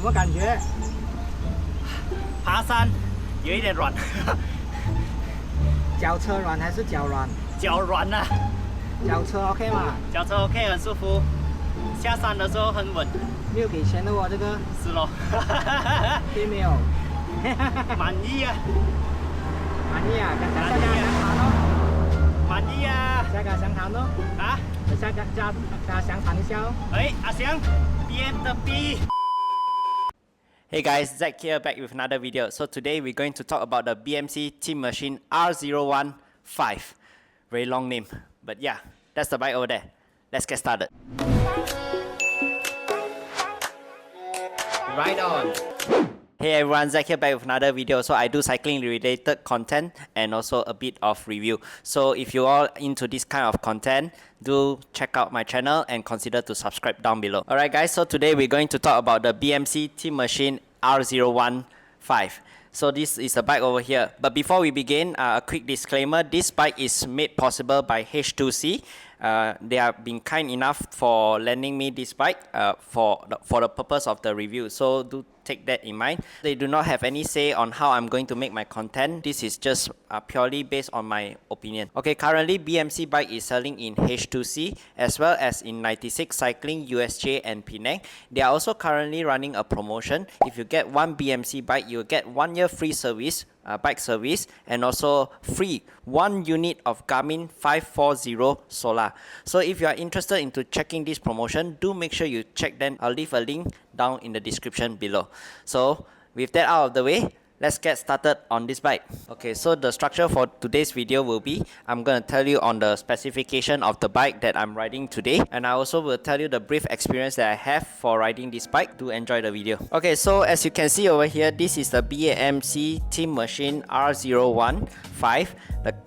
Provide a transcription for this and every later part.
么感觉？爬山有一点软，脚车软还是脚软？脚软啊。脚车 OK 吗？脚车 OK 很舒服，下山的时候很稳。没有给钱的哦，这个。是咯。对没有？满意啊！满意啊！下个想谈咯。满意啊！下个想談咯。啊？下個想談一下哦。哎，阿翔 ，BM 的 B。Hey guys, Zach here back with another video. So today we're going to talk about the BMC TEAMMACHINE R01 FIVE. Very long name, but yeah, that's the bike over there. Let's get started. Right on. Hey everyone, Zach here back with another video. So I do cycling related content and also a bit of review. So if you all into this kind of content, do check out my channel and consider to subscribe down below. Alright guys, so today we're going to talk about the BMC TEAMMACHINE R01 FIVE. So this is the bike over here. But before we begin, a quick disclaimer, this bike is made possible by H2C. They have been kind enough for lending me this bike for the purpose of the review. So do take that in mind. They do not have any say on how I'm going to make my content. This is just purely based on my opinion. Okay, currently BMC bike is selling in H2C as well as in 96 Cycling, USJ and Penang. They are also currently running a promotion. If you get one BMC bike, you will get 1 year free service, bike service, and also free 1 unit of Garmin 540 Solar. So if you are interested into checking this promotion, do make sure you check them. I'll leave a link down in the description below. So with that out of the way, let's get started on this bike. Okay, so the structure for today's video will be, I'm going to tell you on the specification of the bike that I'm riding today, and I also will tell you the brief experience that I have for riding this bike. Do enjoy the video. Okay, so as you can see over here, this is the BMC TEAMMACHINE R01 FIVE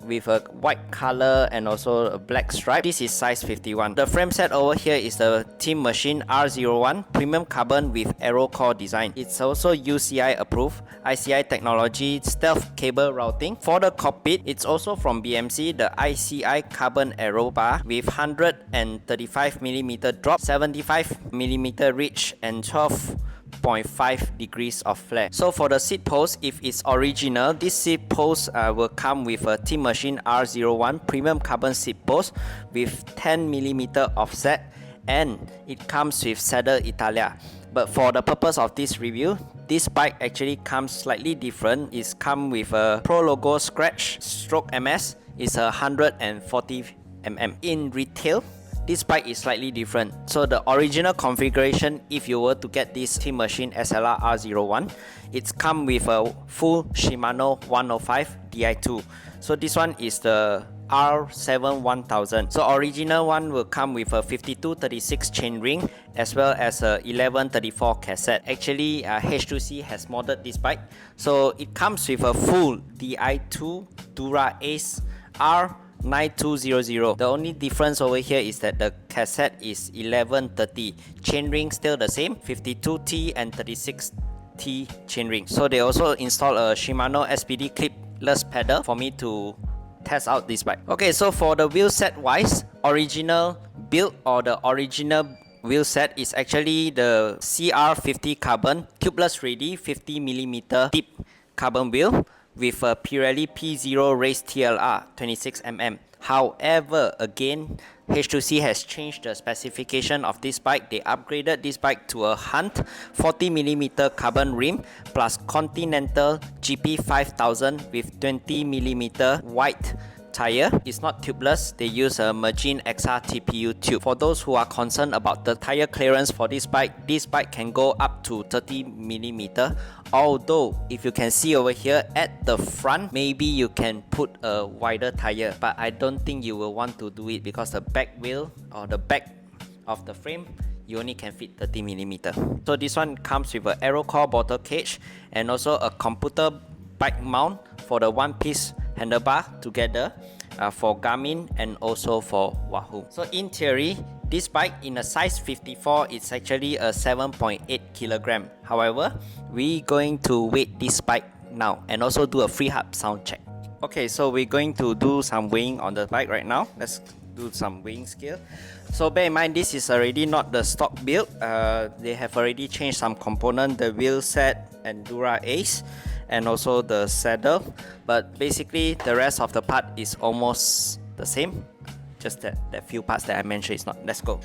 with a white color and also a black stripe. This is size 51. The frame set over here is the TEAMMACHINE R01 premium carbon with aero core design. It's also UCI approved, ICI technology, stealth cable routing. For the cockpit, it's also from BMC, the ICI carbon aero bar with 135mm drop, 75mm reach and 12.5 degrees of flare. So for the seat post, if it's original, this seat post will come with a TEAMMACHINE R01 premium carbon seat post with 10mm offset, and it comes with Saddle Italia. But for the purpose of this review, this bike actually comes slightly different. It's come with a Pro logo scratch stroke MS. It's 140mm. In retail, this bike is slightly different. So the original configuration, if you were to get this TEAMMACHINE SLR R01, it's come with a full Shimano 105 Di2. So this one is the R7 1000. So original one will come with a 5236 chainring as well as a 1134 cassette. Actually, H2C has modded this bike. So it comes with a full Di2 Dura Ace R9200. The only difference over here is that the cassette is 1130. Chainring still the same, 52T and 36T chainring. So they also installed a Shimano SPD clipless pedal for me to test out this bike. Okay, so for the wheel set wise, original build or the original wheel set is actually the CR50 carbon tubeless ready 50mm deep carbon wheel with a Pirelli P0 race TLR 26mm. However, again, H2C has changed the specification of this bike. They upgraded this bike to a Hunt 40mm carbon rim plus Continental GP 5000 with 20mm white tire. It's not tubeless. They use a Magin XR TPU tube. For those who are concerned about the tire clearance for this bike can go up to 30mm. Although, if you can see over here at the front, maybe you can put a wider tire, but I don't think you will want to do it because the back wheel or the back of the frame, you only can fit 30mm. So this one comes with an aero core bottle cage and also a computer bike mount for the one-piece handlebar together for Garmin and also for Wahoo. So in theory, this bike in a size 54 is actually a 7.8 kg. However, we're going to weight this bike now and also do a free hub sound check. Okay, so we're going to do some weighing on the bike right now. Let's do some weighing scale. So bear in mind, this is already not the stock build. They have already changed some component, the wheel set and Dura Ace, and also the saddle. But basically, the rest of the part is almost the same. Just that few parts that I mentioned is not. Let's go.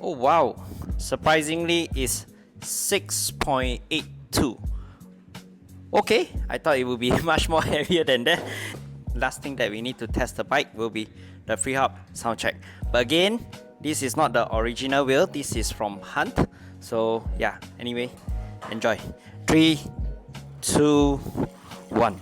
Oh wow! Surprisingly, it's 6.82. Okay, I thought it would be much more heavier than that. Last thing that we need to test the bike will be the free hop sound check. But again, this is not the original wheel. This is from Hunt. So yeah, anyway, enjoy. 3, 2, 1.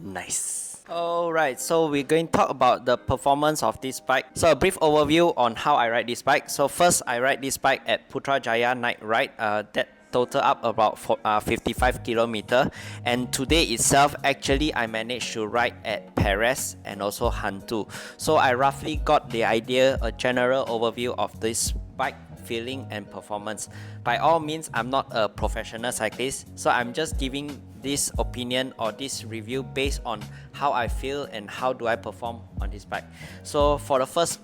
Nice. Alright, so we're going to talk about the performance of this bike. So a brief overview on how I ride this bike. So first, I ride this bike at Putrajaya night ride. That total up about 55 kilometer. And today itself, actually, I managed to ride at Perez and also Hantu. So I roughly got the idea, a general overview of this bike feeling and performance. By all means, I'm not a professional cyclist, so I'm just giving this opinion or this review based on how I feel and how do I perform on this bike. So for the first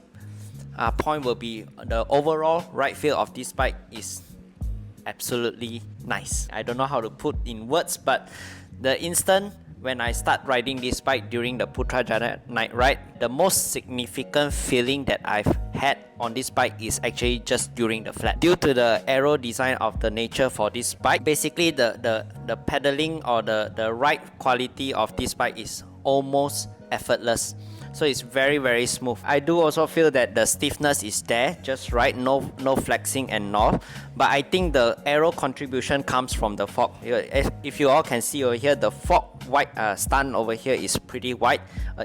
point will be the overall ride feel of this bike is absolutely nice. I don't know how to put in words, but the instant when I start riding this bike during the Putrajaya night ride, the most significant feeling that I've had on this bike is actually just during the flat. Due to the aero design of the nature for this bike, basically the pedaling or the ride quality of this bike is almost effortless. So it's very smooth. I do also feel that the stiffness is there, just right, no flexing and all. But I think the aero contribution comes from the fork. If you all can see over here, the fork white stand over here is pretty wide.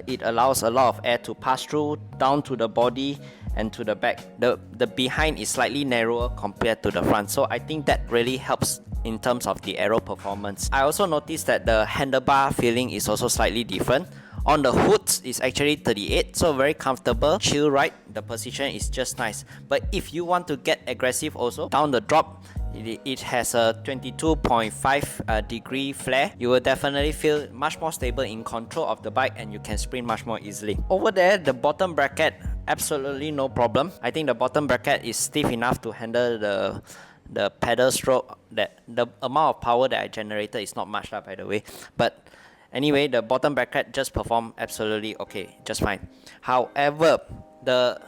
It allows a lot of air to pass through down to the body and to the back. The behind is slightly narrower compared to the front. So I think that really helps in terms of the aero performance. I also noticed that the handlebar feeling is also slightly different. On the hoods is actually 38, so very comfortable, chill ride. The position is just nice. But if you want to get aggressive also, down the drop, it has a 22.5 degree flare. You will definitely feel much more stable in control of the bike and you can sprint much more easily. Over there, the bottom bracket, absolutely no problem. I think the bottom bracket is stiff enough to handle the pedal stroke. That the amount of power that I generated is not much, by the way. But anyway, the bottom bracket just performed absolutely okay, just fine. However, the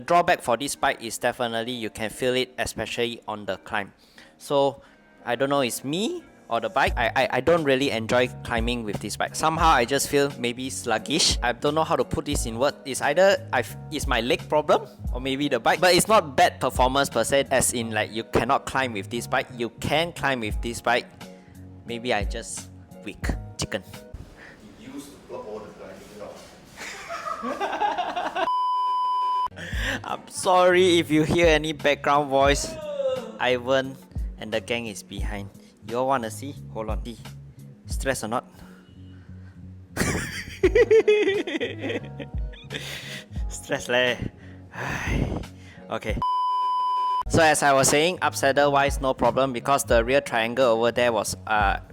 drawback for this bike is definitely you can feel it, especially on the climb. So I don't know, it's me or the bike. I don't really enjoy climbing with this bike. Somehow I just feel maybe sluggish. I don't know how to put this in words. It's either it's my leg problem or maybe the bike. But it's not bad performance per se, as in like you cannot climb with this bike. You can climb with this bike. Maybe I just weak chicken. I'm sorry if you hear any background voice. Ivan and the gang is behind. You all wanna see? Hold on. See. Stress or not? Stress leh. Okay. So as I was saying, up saddle wise no problem because the rear triangle over there was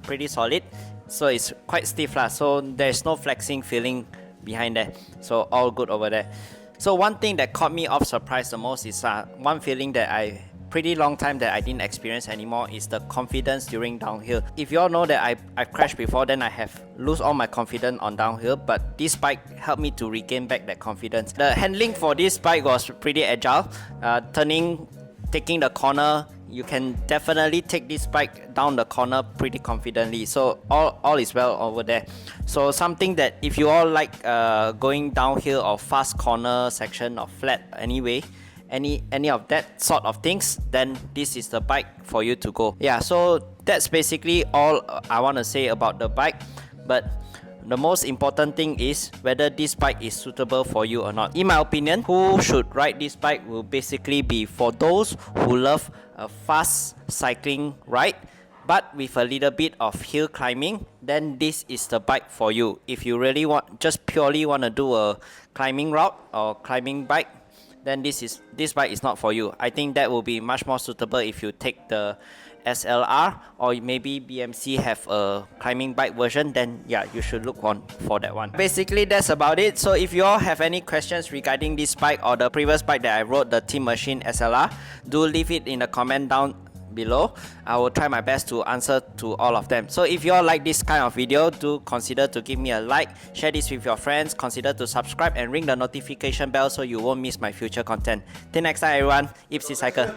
pretty solid. So it's quite stiff lah. So there's no flexing feeling behind there. So all good over there. So one thing that caught me off surprise the most is one feeling that I pretty long time that I didn't experience anymore is the confidence during downhill. If you all know that I've crashed before, then I have lose all my confidence on downhill, but this bike helped me to regain back that confidence. The handling for this bike was pretty agile. Taking the corner, you can definitely take this bike down the corner pretty confidently. So all is well over there. So something that if you all like going downhill or fast corner section or flat anyway, any of that sort of things, then this is the bike for you to go. Yeah, so that's basically all I want to say about the bike. But the most important thing is whether this bike is suitable for you or not. In my opinion, who should ride this bike will basically be for those who love a fast cycling ride but with a little bit of hill climbing, then this is the bike for you. If you really want, just purely want to do a climbing route or climbing bike, then this bike is not for you. I think that will be much more suitable if you take the SLR, or maybe BMC have a climbing bike version, then yeah, you should look on for that one. Basically that's about it. So if you all have any questions regarding this bike or the previous bike that I rode, the Team Machine SLR, do leave it in the comment down below. I will try my best to answer to all of them. So if you all like this kind of video, do consider to give me a like, share this with your friends, consider to subscribe and ring the notification bell so you won't miss my future content. Till next time everyone, Ipsy Cycle.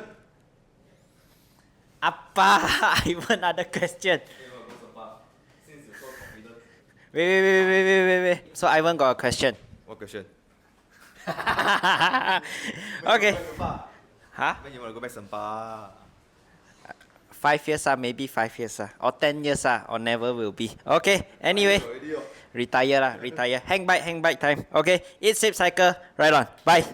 Apa? I have another question. Wait. So Ivan got a question. What question? Okay. Huh? When you want to go back Sempa? 5 years maybe 5 years or 10 years or never will be. Okay, anyway, retire. Hang bike time. Okay, eat, safe, cycle, right on. Bye.